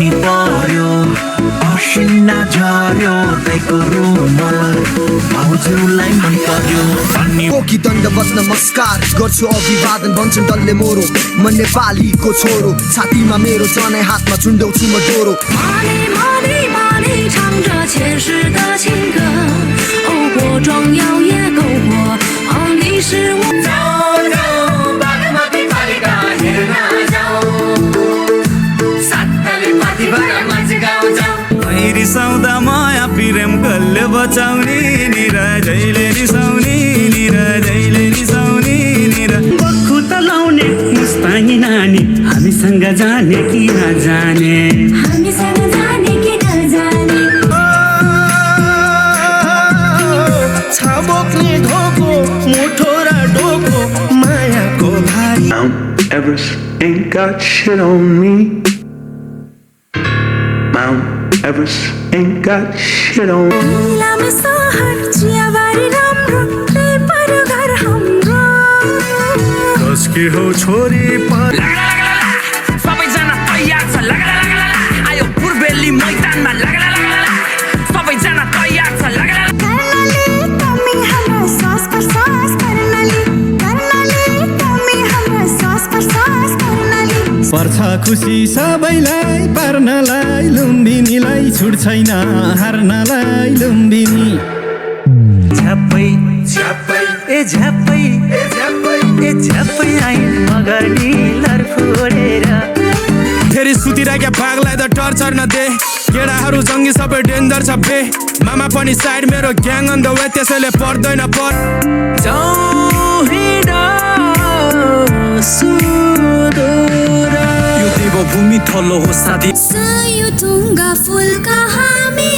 पानी पर्यो पसिना झर्यो दाइको रुमल भाउजूलाई मन पर्यो अनि कोकी दण्ड बस नमस्कार गर्छु अभिवादन भन्छन् डल्ले मोरो म नेपालीको छोरो छातीमा मेरो जनै हातमा चुन्ड्याउँछु म डोरो 唱着前世的情歌，哦，我壮阳也够火，哦，你是我。走走，巴里马蒂巴里嘎嘿那走，सातले माथि भएर मान्छे गाउँ जाऊ। रिसाउँदा माया प्रेम कसले बचाउने निरा जहिले रिसाउने निरा जहिले रिसाउने निरा बक्खु त लाउने मुस्तानी नानी हामीसँग जाने कि नजाने हामीसँग जाने कि नजाने छाबोक्ने धोको मुठो र डोको मायाको भारी Mount Everest ain't got shit on me. Mount Everest ain't got shit on me. लामे सहर चियाबारी राम्रो ले पर्यो घर हाम्रो कसकी हो छोरी पर सबैजना तयार छ लगला लगला आयो पूर्वेली मैदानमा लगला लगला सबैजना तयार छ लगला कर्णाली कमी हाम्रो सास पर सास कर्णाली कमी हाम्रो सास पर सास कर्णाली पर्छ खुसी सबैलाई पर्नलाई लुम्बिनीलाई छुट छैन हार्नलाई लुम्बिनी झ्यापै झ्यापै ए झ्यापै ए झ्यापै ए झ्यापै आइ मगनी लर फोडेर फेरि सुतिरहेका बाघलाई त टर्चर नदे केडाहरू जङ्गी सबै डेन्जर छ बे मामा पनि साइड मेरो ग्याङ अन द वे त्यसैले पर्दैन पर यो देवभूमि थलो हो साथी सयो तुङ्गा फुलका हामी